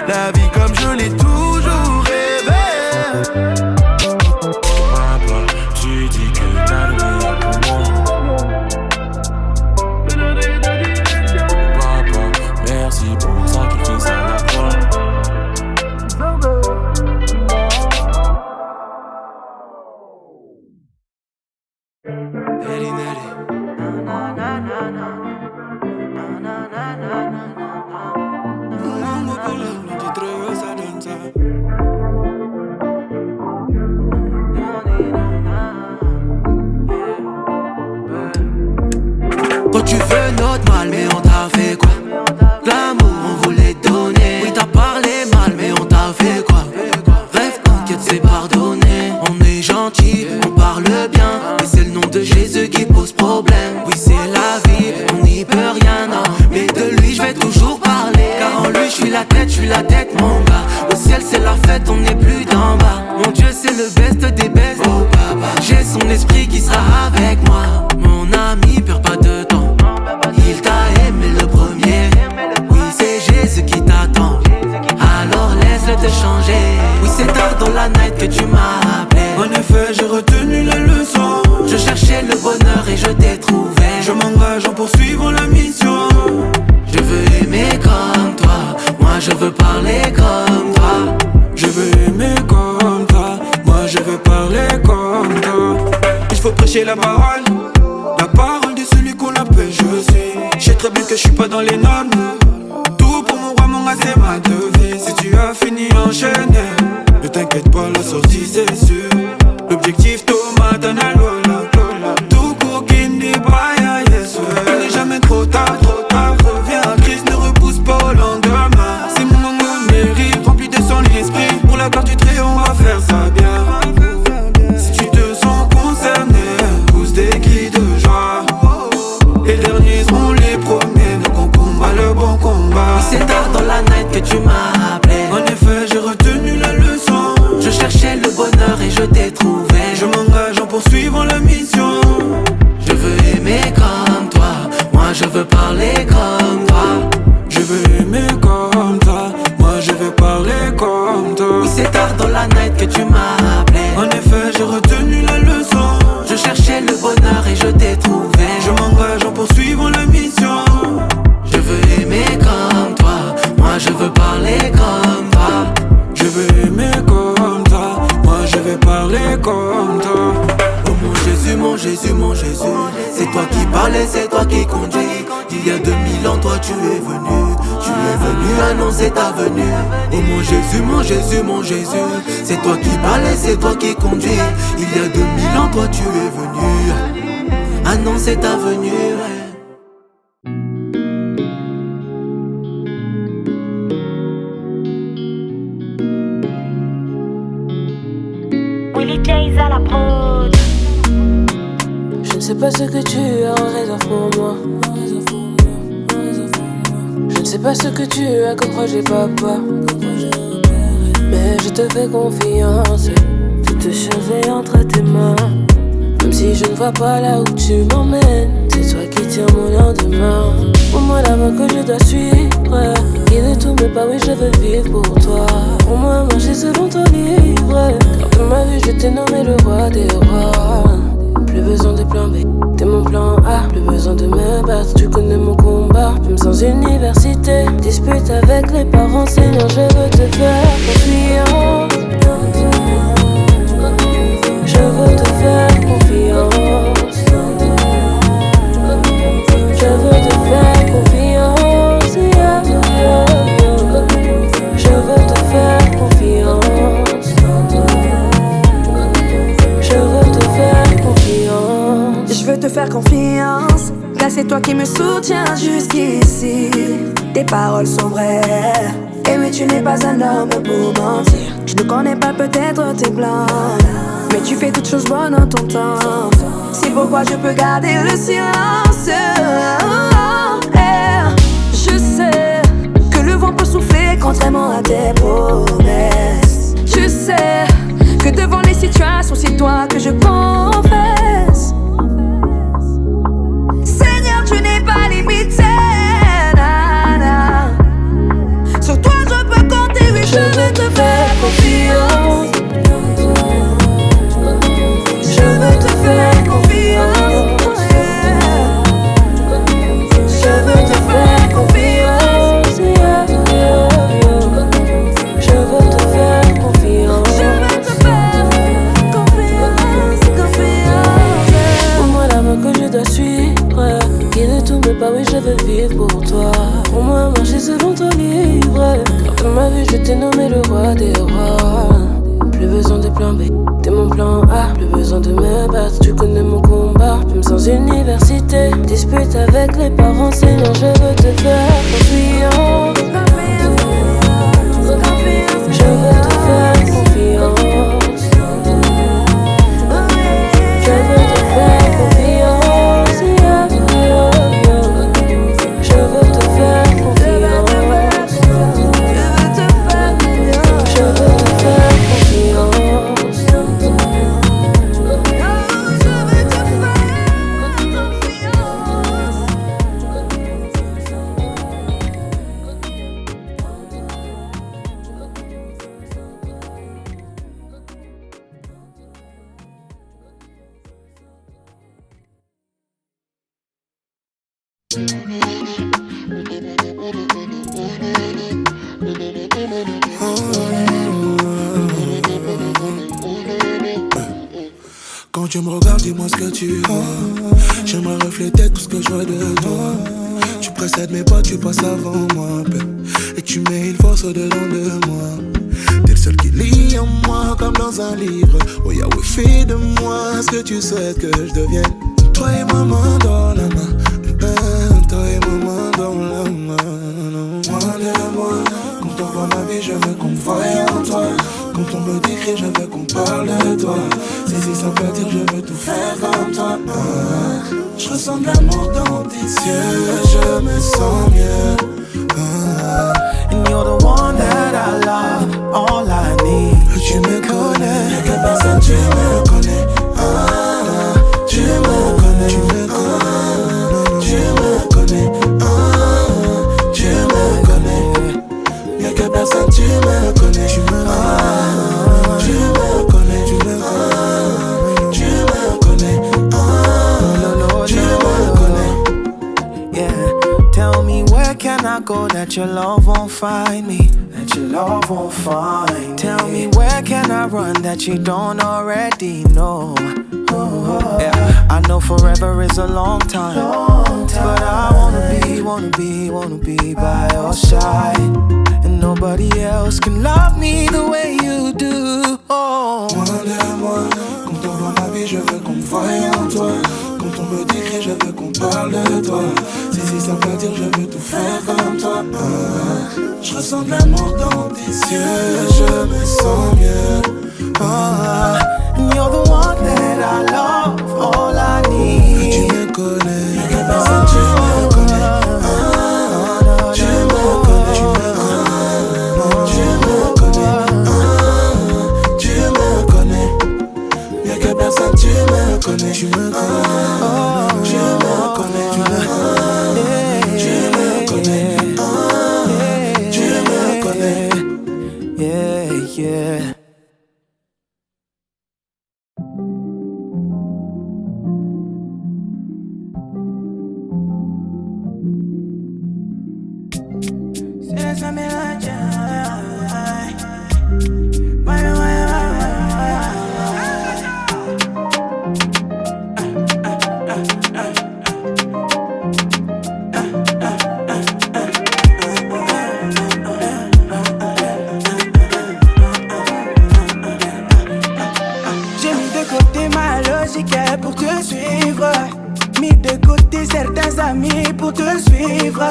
la vie comme je l'ai toujours rêvé. Papa, tu dis que t'as le meilleur pour moi. Papa, merci pour le sacrifice à la fois. Quand tu veux notre mal, mais on t'a fait quoi? L'amour, on voulait donner. Oui, t'as parlé mal, mais on t'a fait quoi? Rêve, t'inquiète, c'est pardonné. On est gentil, on parle bien. Mais c'est le nom de Jésus qui pose problème. Oui, c'est la vie, on n'y peut rien, non. Mais de lui, je vais toujours parler. Car en lui, je suis la tête, mon gars. Au ciel, c'est la fête, on n'est plus d'en bas. Mon Dieu, c'est le best des best. Oh, papa, j'ai son esprit qui sera avec moi. Mon ami, perds pas de temps. Il t'a aimé le premier. Oui, c'est Jésus qui t'attend. Alors laisse-le te changer. Oui, c'est tard dans la night que tu m'as appelé. En effet, j'ai retenu la leçon. Je cherchais le bonheur et je t'ai trouvé. Je m'engage en poursuivant la mission. Je veux aimer comme toi. Moi je veux parler comme toi. Je veux aimer comme toi. Moi je veux parler comme toi. Il faut prêcher la parole. La parole de celui qu'on appelle je suis. Je sais très bien que je suis pas dans les normes. Tout pour mon roi, mon gars, c'est ma devise. Si tu as fini enchaîné, ne t'inquiète pas, la sortie c'est sûr. L'objectif tomate en alola. Tout coquine des bails, yes. Il n'est jamais trop tard, trop tard. Reviens à Christ, ne repousse pas au lendemain. C'est mon moment mérite, rempli de son l'esprit. Pour la gloire du Très-Haut, on va faire ça bien. Si tu te sens concerné, pousse des cris de joie. Les derniers seront les premiers, donc on combat le bon combat. Oui, c'est tard dans la night que tu m'as appelé. En effet, j'ai retenu la leçon. Je cherchais le bonheur et je t'ai trouvé. Je m'engage en poursuivant la mission. Je veux aimer comme toi. Moi je veux parler comme toi. Je veux aimer comme toi. Moi je veux parler comme toi. Oui, c'est tard dans la night que tu m'as appelé. En effet, j'ai retenu la leçon. Je cherchais le bonheur et je t'ai trouvé. Je m'engage en poursuivant la mission. Je veux aimer comme toi. Moi je veux parler comme toi. Je veux aimer comme toi. Moi je veux parler comme toi. Oh mon Jésus, mon Jésus, mon Jésus. C'est toi qui parlais, c'est toi qui conduis. Il y a 2000 ans, toi tu es venu. Tu es venu annoncer ta venue. Oh mon Jésus, mon Jésus, mon Jésus. C'est toi qui parlais, c'est toi qui conduis. Il y a 2000 ans, toi tu es venu annoncer ta venue. Willie J's à la prod. Je ne sais pas ce que tu as en réserve pour moi. Je ne sais pas ce que tu as comme projet, papa. Mais je te fais confiance. Toutes choses est entre tes mains. Même si je ne vois pas là où tu m'emmènes, c'est toi qui tiens mon lendemain. Pour moi la voie que je dois suivre, guide tous mes pas, oui je veux vivre pour toi. Pour moi marcher selon ton livre, car de ma vie je t'ai nommé le roi des rois. Plus besoin de plan B, t'es mon plan A. Plus besoin de me battre, tu connais mon combat. Même sans université, dispute avec les parents. Seigneur, je veux te faire confiance. Je veux te faire confiance. Je veux te faire confiance. Yeah, yeah, yeah. Je veux te faire confiance. Je veux te faire confiance. Je veux te faire confiance, car c'est toi qui me soutiens jusqu'ici. Tes paroles sont vraies. Et oui, tu n'es pas un homme pour mentir. Je ne connais pas peut-être tes plans, mais tu fais toutes choses bonnes en ton temps. C'est pourquoi je peux garder le silence. Je sais que le vent peut souffler contrairement à tes promesses. Je sais que devant les situations, c'est toi que je confesse. Seigneur, tu n'es pas limité. Sur toi je peux compter. toi. Pour moi, marcher selon ton livre. Car dans ma vie, je t'ai nommé le roi des rois. Plus besoin de plan B, t'es mon plan A. Plus besoin de me battre, tu connais mon combat. Même sans université, dispute avec les parents, Seigneur, je veux te faire confiance. Je veux te faire confiance. Je veux te faire confiance. Je veux te faire confiance. Je veux te faire confiance. Quand tu me regardes, dis-moi ce que tu vois. J'aimerais refléter tout ce que je vois de toi. Tu précèdes mes pas, tu passes avant moi, et tu mets une force au-dedans de moi. T'es le seul qui lit en moi comme dans un livre. Oh Yahweh, fais de moi ce que tu souhaites que je devienne. Toi et ma main dans la main. Toi et ma main dans la main. Loin de moi, quand on voit ma vie, je veux qu'on me voie en toi. Quand on me décrit, je veux qu'on parle de toi. C'est si simple à dire, je veux tout faire comme toi. Je ressens de l'amour dans tes yeux, je me sens mieux. And you're the one that I love, all I need. Tu me connais, y'a que personne, tu me connais. Tu me connais, tu me connais. Tu me connais, tu me connais. Y'a que personne, tu me connais. Tu me connais, tu me connais. Tu me connais, tu me connais. Yeah, tell me where can I go that your love won't find me? That your love won't find me. Tell me where can I run that you don't already know? Yeah, I know forever is a long time, but I wanna be by your side. And nobody else can love me the way you do. Oh. Loin de moi, quand on voit ma vie, je veux qu'on me voie en toi. Quand on me décrit, je veux qu'on parle de toi. C'est si simple à dire, je veux tout faire comme toi. Je ressens de l'amour dans tes yeux, je me sens mieux. You're the one that I love, all I need. Tu me connais, y'a que personne, tu me connais. Tu me connais, tu me connais. Tu me connais, y'a que personne, tu me connais. Tu me connais, tu me connais. Tu me connais, tu me connais. Yeah, yeah. J'ai mis de côté ma logique pour te suivre. Mis de côté certains amis pour te suivre.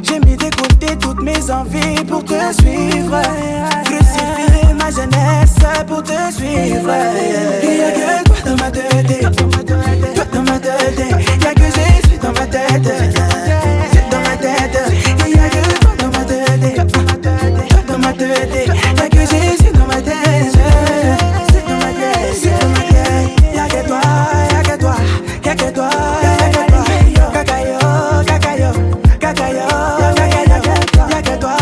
J'ai mis de côté toutes mes envies pour te suivre. Crucifier ma jeunesse pour te suivre. Y'a que toi dans ma tête, toi dans ma tête. Y'a que Jésus dans ma tête, dans ma tête. Y'a que toi dans ma tête, toi dans ma tête. Y'a que Jésus dans ma tête, dans ma tête. Y'a que toi, y'a que toi, y'a que toi. Kakayo, kakayo, kakayo. Y'a que toi,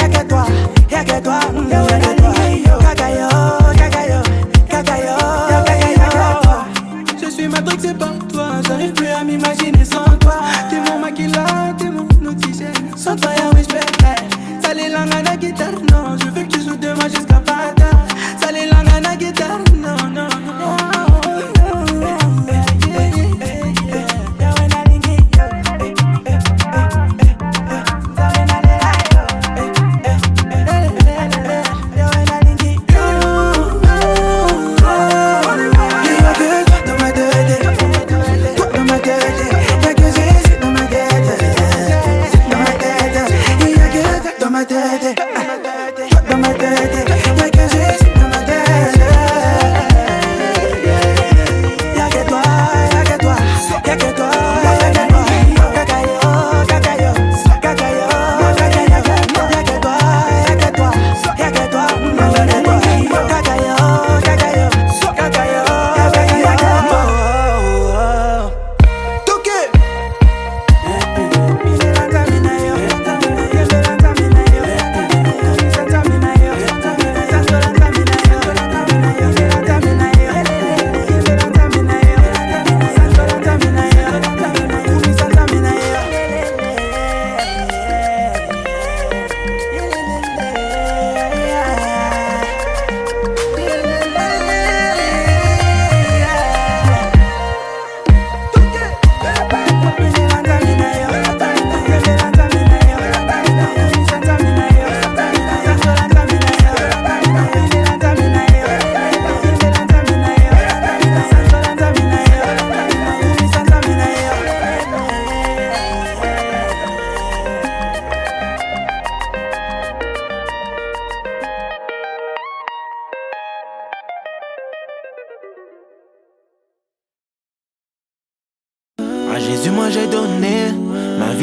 y'a que toi, y'a que toi. Kakayo, kakayo, kakayo. Je suis matrixé par toi, j'arrive plus à m'imaginer sans toi. T'es mon maquilla, t'es mon oxygène. Sans toi, y'a oui, j'perdrais. Ça les langues à la guitare, non. Je veux que tu joues de moi jusqu'à pas tard. Ça les langues à la guitare, non, non, non.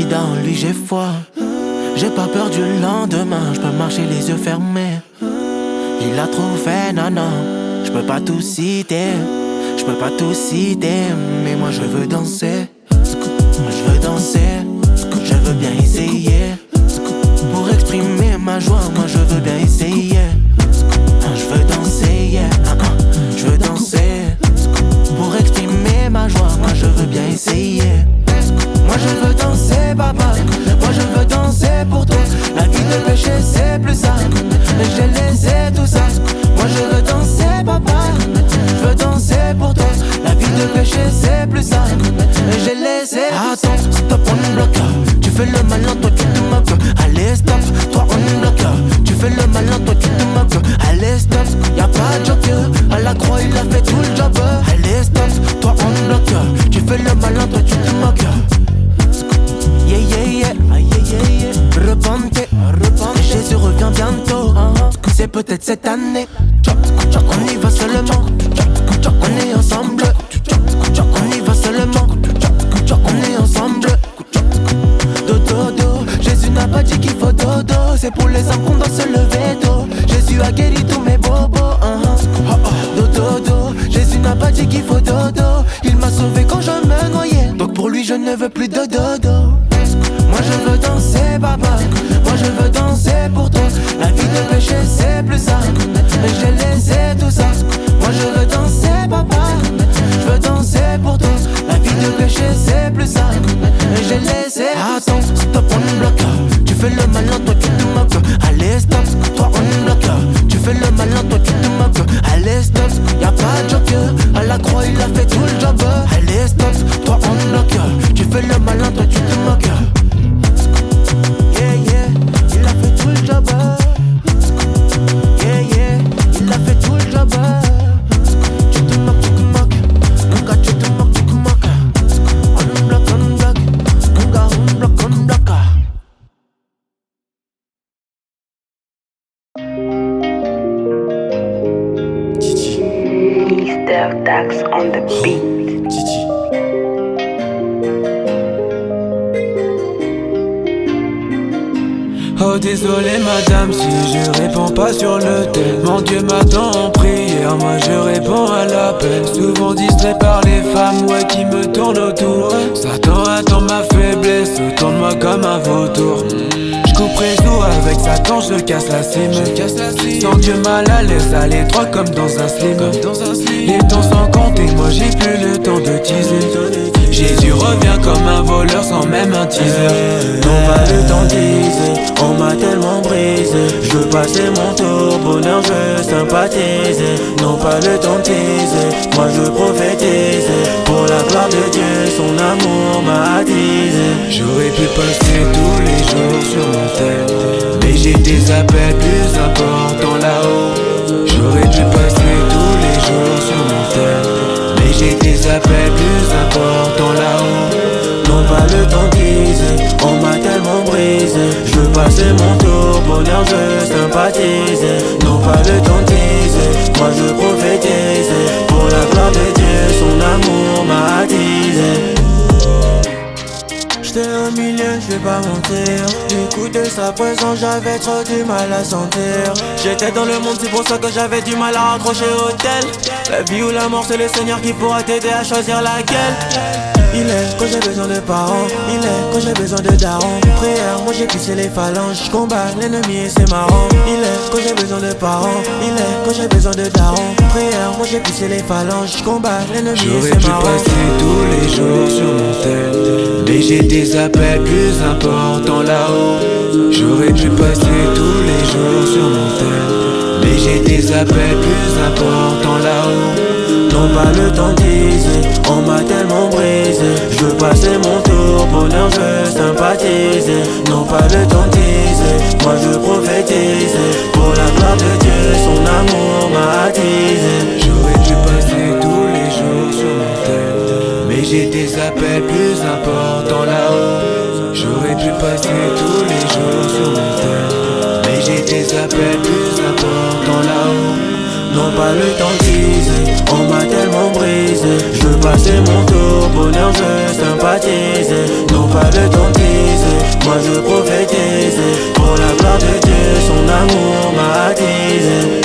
vida en lui, j'ai foi. J'ai pas peur du lendemain, je peux marcher les yeux fermés. Il a trop fait, non, non. Je peux pas tout citer, je peux pas tout citer. Mais moi je veux danser, moi je veux danser, je veux bien essayer. Pour exprimer ma joie, moi je veux bien essayer. Je veux danser, yeah, je veux danser. Pour exprimer ma joie, moi je veux bien essayer. Moi je veux danser, papa. Moi je veux danser pour toi. La vie de péché c'est plus ça. J'ai laissé tout ça. Moi je veux danser, papa. Je veux danser pour toi. La vie de péché c'est plus ça. J'ai laissé. Attends, stop, on bloque. Tu fais le malin, toi tu te moques. Allez stop, toi on bloque. Tu fais le malin, toi tu te moques. Allez stop, y'a pas de joker. À la croix il a fait tout le job. Allez stop, toi on bloque. Tu fais le malin, toi tu te moques. Yeah, yeah, yeah, aïe, yeah, yeah. Repentez, repentez. Jésus revient bientôt. C'est peut-être cette année. On y va seulement. On est ensemble. On y va seulement. On est ensemble. Dodo, Jésus n'a pas dit qu'il faut dodo. C'est pour les âmes qu'on doit se lever tôt. Jésus a guéri tous mes bobos. Dodo, Jésus n'a pas dit qu'il faut dodo. Il m'a sauvé quand je me noyais. Donc pour lui je ne veux plus de dodo. Moi je veux danser, papa. Moi je veux danser pour toi. La vie de péché c'est plus ça. J'ai laissé tout ça. Moi je veux danser, papa. Je veux danser pour toi. La vie de péché c'est plus ça. J'ai laissé. Attends, stop, on bloque. Tu fais le malin, toi tu te moques. Allez stop, toi on bloque. Tu fais le malin, toi tu te moques. Allez stop, y'a pas de joker. À la croix il a fait tout le job. Allez stop, toi on bloque. Tu fais le malin, toi tu te moques. Yeah, yeah, il a fait tout le job. Yeah, yeah, il a fait tout le job. Tu te moques, mon gars, tu te moques, on bloque, mon gars, on bloque, on bloque. Mr. Dax on the beat. Oh désolé madame si je réponds pas sur le tel. Mon Dieu m'attend en prière, moi je réponds à l'appel. Souvent distrait par les femmes, ouais qui me tournent autour. Satan attend ma faiblesse, tourne-moi comme un vautour. J'couperai tout avec Satan, je casse la cime. Sans Dieu mal à l'aise, à l'étroit comme dans un slim. Les temps sans compter, moi j'ai plus le temps de teaser. Jésus revient comme un voleur sans même un teaser. Non pas le temps de teaser, on m'a tellement brisé. Je veux passer mon tour, bonheur je veux sympathiser. Non pas le temps de teaser, moi je veux prophétiser. Pour la gloire de Dieu, son amour m'a attisé. J'aurais pu passer tous les jours sur mon tel, mais j'ai des appels plus importants là-haut. J'aurais pu passer tous les jours sur mon tel, mais j'ai des appels plus importants là-haut. Non pas le temps de teaser, on m'a tellement brisé. Je veux passer mon tour, bonheur je veux sympathiser. Non pas le temps de teaser, moi je veux prophétiser. Pour la gloire de Dieu, son amour m'a attisé. J'étais au milieu, je vais pas mentir. Du coup de sa présence, j'avais trop du mal à sentir. J'étais dans le monde, c'est pour ça que j'avais du mal à raccrocher au tel. La vie ou la mort, c'est le Seigneur qui pourra t'aider à choisir laquelle. Il est quand j'ai besoin de parents, il est quand j'ai besoin de darons. Prière, moi j'ai pissé les phalanges, j'combat l'ennemi et c'est marrant. Il est quand j'ai besoin de parents, il est quand j'ai besoin de darons. Prière, moi j'ai pissé les phalanges, j'combat l'ennemi et c'est marrant. J'aurais pu passer tous les jours sur mon tel, mais j'ai des appels plus importants là-haut. J'aurais pu passer tous les jours sur mon tel, mais j'ai des appels plus importants là-haut. Non pas le temps de teaser, on m'a tellement brisé. Je veux passer mon tour, bonheur je veux sympathiser. Non pas le temps de teaser, moi je veux prophétiser. Pour la gloire de Dieu, son amour m'a attisé. J'aurais pu passer tous les jours sur mon tel, mais j'ai des appels plus importants là-haut. J'aurais pu passer tous les jours sur mon tel, mais j'ai des appels plus importants là-haut. Non pas le temps de teaser, on m'a tellement brisé. Je veux passer mon tour, bonheur je veux sympathiser. Non pas le temps de teaser, je prophétise. Pour la gloire de Dieu, son amour m'a attisé.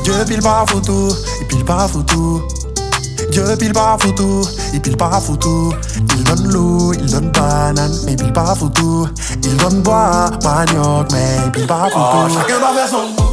Dieu pile pas foutu, il pile pas foutu. Dieu pile pas foutu, il pile pas foutu. Il donne l'eau, il donne banane, mais il pile pas foutu. Il donne bois, manioc, mais il pile pas foutu. Chacun doit faire son